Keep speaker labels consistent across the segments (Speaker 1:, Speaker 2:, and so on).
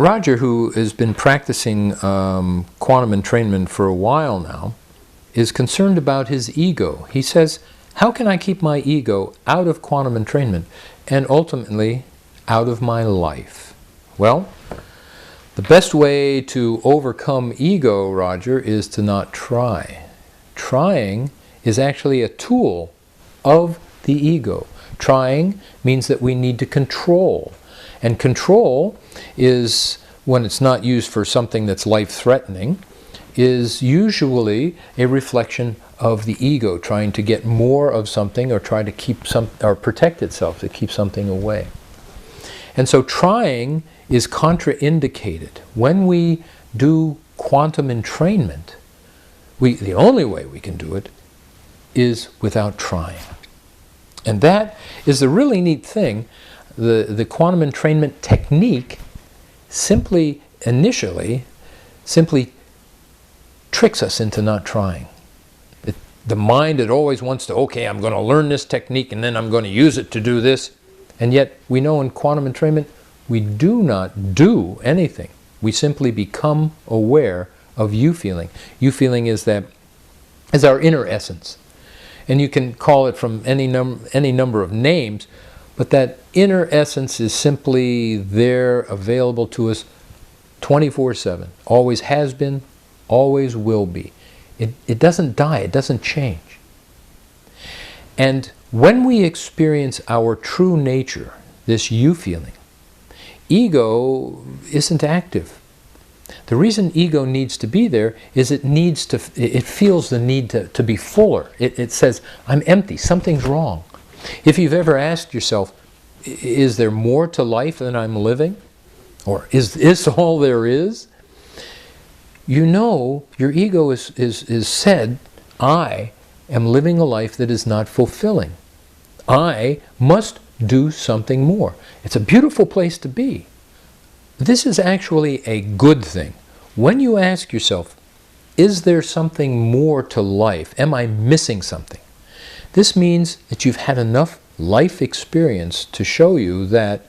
Speaker 1: Roger, who has been practicing quantum entrainment for a while now, is concerned about his ego. He says, how can I keep my ego out of quantum entrainment and ultimately out of my life? Well, the best way to overcome ego, Roger, is to not try. Trying is actually a tool of the ego. Trying means that we need to control. And control is, when it's not used for something that's life-threatening, is usually a reflection of the ego trying to get more of something or try to keep or protect itself, to keep something away. And so trying is contraindicated. When we do quantum entrainment, the only way we can do it is without trying. And that is a really neat thing. The quantum entrainment technique initially simply tricks us into not trying. The mind, it always wants to, okay, I'm going to learn this technique and then I'm going to use it to do this. And yet we know in quantum entrainment we do not do anything. We simply become aware of you feeling. You feeling is our inner essence. And you can call it from any number of names, but that inner essence is simply there, available to us 24/7. Always has been, always will be. It doesn't die, it doesn't change. And when we experience our true nature, this you feeling, ego isn't active. The reason ego needs to be there is it feels the need to be fuller. It says, I'm empty, something's wrong. If you've ever asked yourself, is there more to life than I'm living? Or is this all there is? You know, your ego is said, I am living a life that is not fulfilling. I must do something more. It's a beautiful place to be. This is actually a good thing. When you ask yourself, is there something more to life? Am I missing something? This means that you've had enough life experience to show you that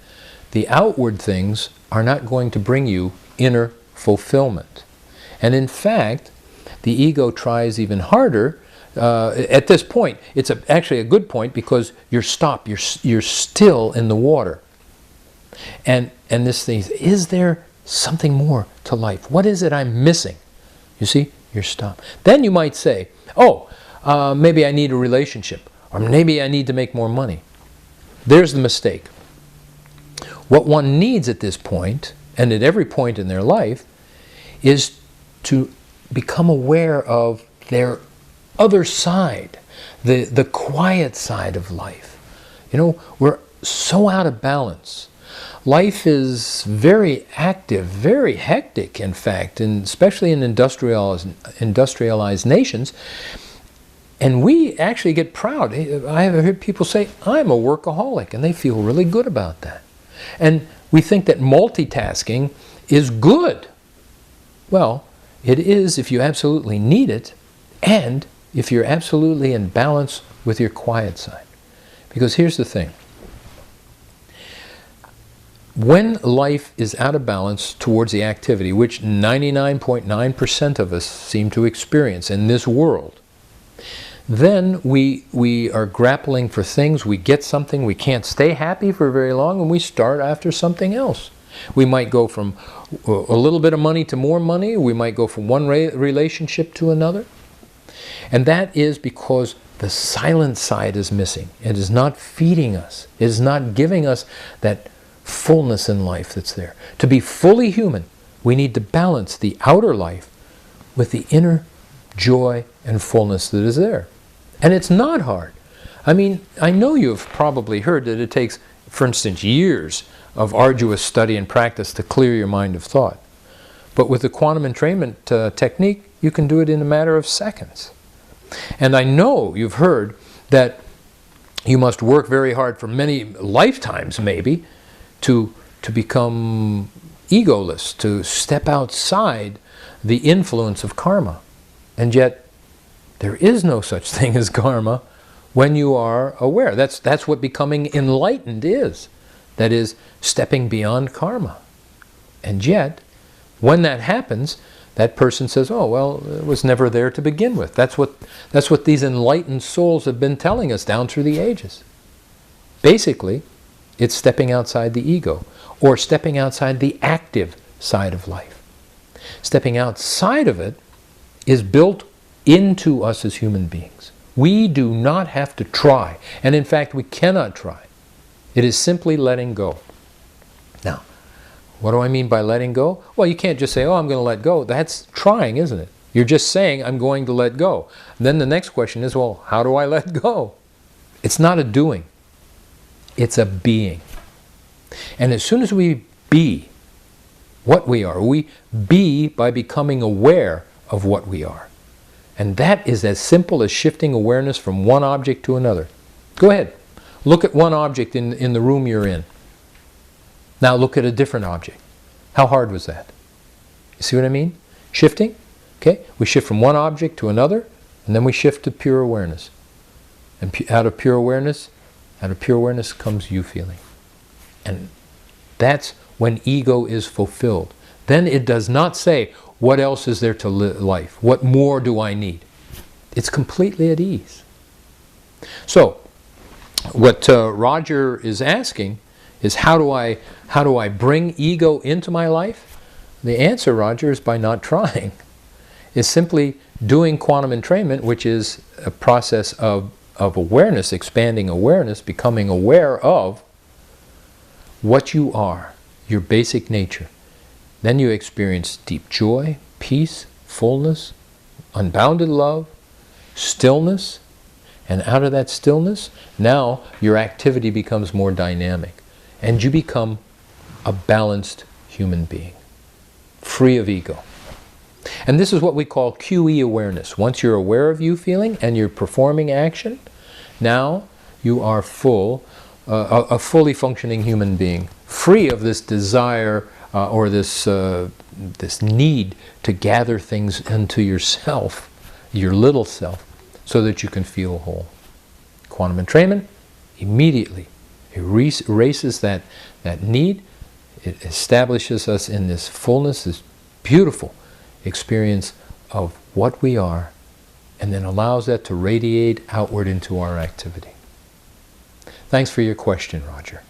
Speaker 1: the outward things are not going to bring you inner fulfillment. And in fact, the ego tries even harder. At this point, it's actually a good point because you're stopped, you're still in the water. And this thing, is there something more to life? What is it I'm missing? You see, you're stopped. Then you might say, maybe I need a relationship, or maybe I need to make more money. There's the mistake. What one needs at this point, and at every point in their life, is to become aware of their other side, the quiet side of life. You know, we're so out of balance. Life is very active, very hectic, in fact, and especially in industrialized nations. And we actually get proud. I have heard people say, I'm a workaholic, and they feel really good about that. And we think that multitasking is good. Well, it is if you absolutely need it, and if you're absolutely in balance with your quiet side. Because here's the thing. When life is out of balance towards the activity, which 99.9% of us seem to experience in this world, then we are grappling for things, we get something, we can't stay happy for very long, and we start after something else. We might go from a little bit of money to more money, we might go from one relationship to another. And that is because the silent side is missing. It is not feeding us. It is not giving us that fullness in life that's there. To be fully human, we need to balance the outer life with the inner joy and fullness that is there. And it's not hard. I mean, I know you've probably heard that it takes, for instance, years of arduous study and practice to clear your mind of thought. But with the quantum entrainment technique, you can do it in a matter of seconds. And I know you've heard that you must work very hard for many lifetimes, maybe, to become egoless, to step outside the influence of karma. And yet, there is no such thing as karma when you are aware. That's what becoming enlightened is. That is, stepping beyond karma. And yet, when that happens, that person says, oh, well, it was never there to begin with. That's what these enlightened souls have been telling us down through the ages. Basically, it's stepping outside the ego, or stepping outside the active side of life. Stepping outside of it is built into us as human beings. We do not have to try, and in fact, we cannot try. It is simply letting go. Now, what do I mean by letting go? Well, you can't just say, oh, I'm going to let go. That's trying, isn't it? You're just saying, I'm going to let go. And then the next question is, well, how do I let go? It's not a doing. It's a being. And as soon as we be what we are, we be by becoming aware of what we are. And that is as simple as shifting awareness from one object to another. Go ahead. Look at one object in the room you're in. Now look at a different object. How hard was that? You see what I mean? Shifting. Okay? We shift from one object to another, and then we shift to pure awareness. And out of pure awareness comes you feeling. And that's when ego is fulfilled. Then it does not say, what else is there to life? What more do I need? It's completely at ease. So, what Roger is asking is, how do I bring ego into my life? The answer, Roger, is by not trying. Is simply doing quantum entrainment, which is a process of awareness, expanding awareness, becoming aware of what you are, your basic nature. Then you experience deep joy, peace, fullness, unbounded love, stillness, and out of that stillness, now your activity becomes more dynamic, and you become a balanced human being, free of ego. And this is what we call QE awareness. Once you're aware of you feeling and you're performing action, now you are a fully functioning human being, free of this desire or this need to gather things into yourself, your little self, so that you can feel whole. Quantum entrainment immediately erases that need. It establishes us in this fullness, this beautiful experience of what we are, and then allows that to radiate outward into our activity. Thanks for your question, Roger.